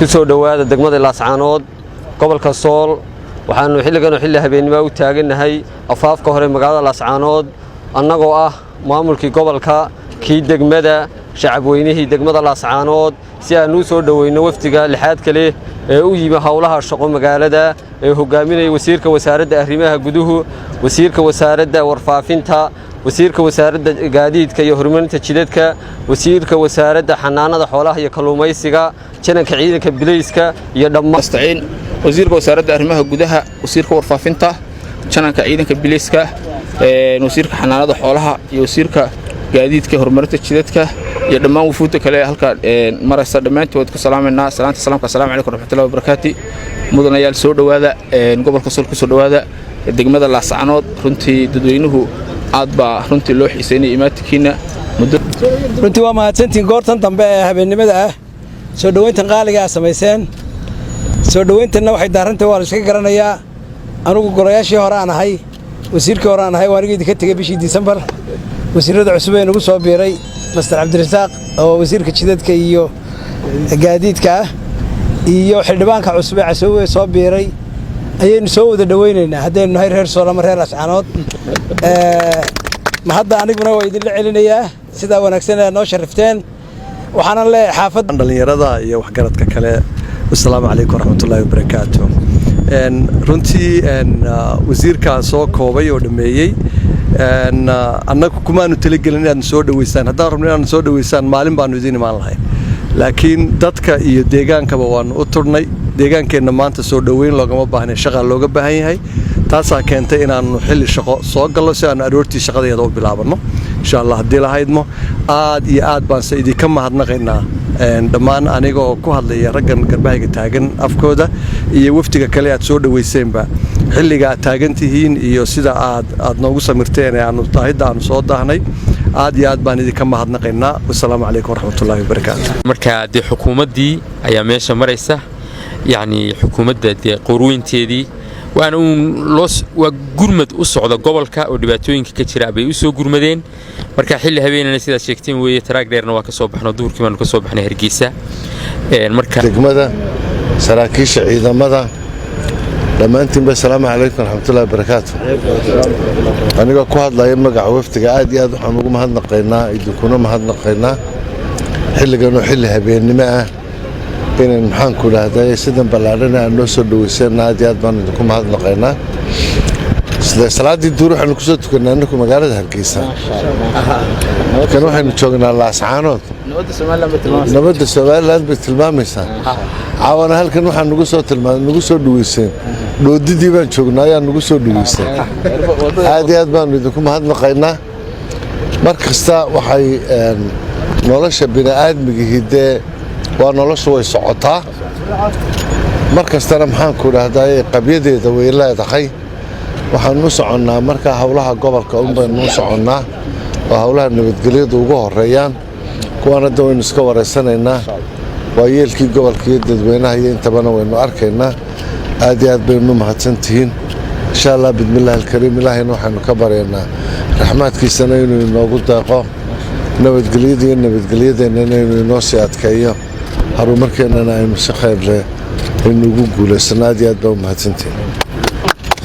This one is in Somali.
kusoo dhawaada degmada Laascaanood gobolka Sool waxaanu xilligan xilli habeenimo u taaganahay afaafka hore magaalada Laascaanood annagoo ah maamulkii gobolka kii degmada shacab weynihii degmada Laascaanood si aanu soo dhaweyno waftiga lixaad kale ee u yimi hawlaha shaqo magaalada ee hogaaminaya wasiirka wasaaradda arrimaha guduhu wasiirka wasaaradda warfaafinta wasiirka wasaaradda gaadiidka iyo horumarinta jidadka wasiirka wasaaradda xanaanada xoolaha iyo kalluumaysiga jananka ciidanka bilayska iyo dhammaan wasiirka wasaaradda arrimaha gudaha wasiirka warfaafinta jananka ciidanka bilayska wasiirka xanaanada xoolaha iyo wasiirka gaadiidka horumarinta jidadka iyo dhammaan wufuudda kale halka maraysa dhamaantood ku salaamayna salaanta salaamka assalaamu calaykum warahmatullahi wabarakaatuh mudanayaal soo dhawaada gobolka Sool ku soo dhawaada degmada Laascaanood runtii dadweynuhu aad baa runtii loo xiiseynay imaadkiina muddo runtii waa mahadsantiin goortan dambe ee habeenimada ah soo dhaweyntan qaaliga ah sameyseen soo dhaweyntanna waxay daarantay waa la iska garanayaa anigu golayaashii hore aan ahay wasiirkii hore aan ahay waanigii ka tagay bishii December wasiirada cusub ee nagu soo biiray Mr. Cabdirasaaq oo wasiirka jidadka iyo gaadiidka iyo xildhibaanka cusub ee casoowe soo biiray ayaynu soo wada dhaweynaynaa haddaynu nahay reer Sool ama reer Laascaanood ma hadda aniguna waa idin la celinayaa sida wanaagsan ee noo sharifteen waxaan leeyahay xaafadda dhalinyarada iyo waxgaradka kale assalaamu calaykum warahmatullaahi wabarakaatuh runtii wasiirka soo koobay oo dhameeyay annagu kumaanu talagelin inaad soo dhaweysaan haddaan rabno inaad soo dhaweysaan maalin baanu idin imaan lahayn laakiin dadka iyo deegaankaba waanu u turnay deegaankeenna maanta soo dhaweyn loogama baahnayn shaqa looga baahan yahay taasaa keentay inaanu xilli shaqo soo galno si aanu aroortii shaqadeeda u bilaabanno insha Allah haddii lahaydmo aad iyo aad baan se idinka mahadnaqaynaa dhammaan aniga oo ku hadlaya raggan garbahayga taagan afkooda iyo waftiga kale aad soo dhaweyseenba xilliga aad taagan tihiin iyo sida aad noogu samirteen ee aanu taahidda aanu soo daahnay aad iyo aad baan idinka mahadnaqaynaa wassalaamu calaykum warahmatullaahi wabarakaatuh marka dee xukuumaddii ayaa meesha maraysa yacni xukuumadda dee qorweynteedii waana waa gurmad u socda gobolka oo dhibaatooyinka ka jira bay u soo gurmadeen marka xilli habeenana sidaad sheegteen weeye taraag dheerna waa ka soo baxno duhurkii baanu ka soo baxnay Hargeysa marka degmada saraakiisha ciidamada dhammaantiin assalaamu calaykum warahmatullaahi wabarakaatuh aniga ku hadlaya magaca waftiga aad iyo aad waxaan ugu mahadnaqaynaa idinkuna mahadnaqaynaa xilligan oo xilli habeenimo ah inaan maxaan ku raahday sidan ballaaran aan noo soo dhaweyseen aad iyo aad baan idinku mahadnaqaynaa sida salaadii duur waxaanu ku soo tukanaa annagu magaalada Hargeysa kan waxaanu joognaa Laascaanood nabadda Soomaaliland bay tilmaamaysaa caawana halkan waxaan nagu soo dhaweyseen doodidii baan joognaa ayaa nagu soo dhaweyseen aad iyo aad baan idinku mahadnaqaynaa markasta waxay nolosha bini'aadmiga hidee waa noloshu way socotaa markastana maxaan ku raahday qabyadeeda way leedahay waxaan u soconnaa marka hawlaha gobolka baynu u soconnaa oo hawlaha nabadgelyada ugu horeeyaan kuwana hadda waynu iska wareysanaynaa waa yeelkii gobolka iyo dadweynaha iyo intabana waynu arkaynaa aad iyo aad baynu mahadsantihiin insha Allah bismillaah alkariim ilaahayna waxaanu ka baryaynaa raxmaadkiisana inuu inoogu deeqo nabadgelyadeenna inuu inoo sii adkeeyo horumarkeennana aynu si khayr leh inugu guulaysano aad iyo aad baa u mahadsantihiin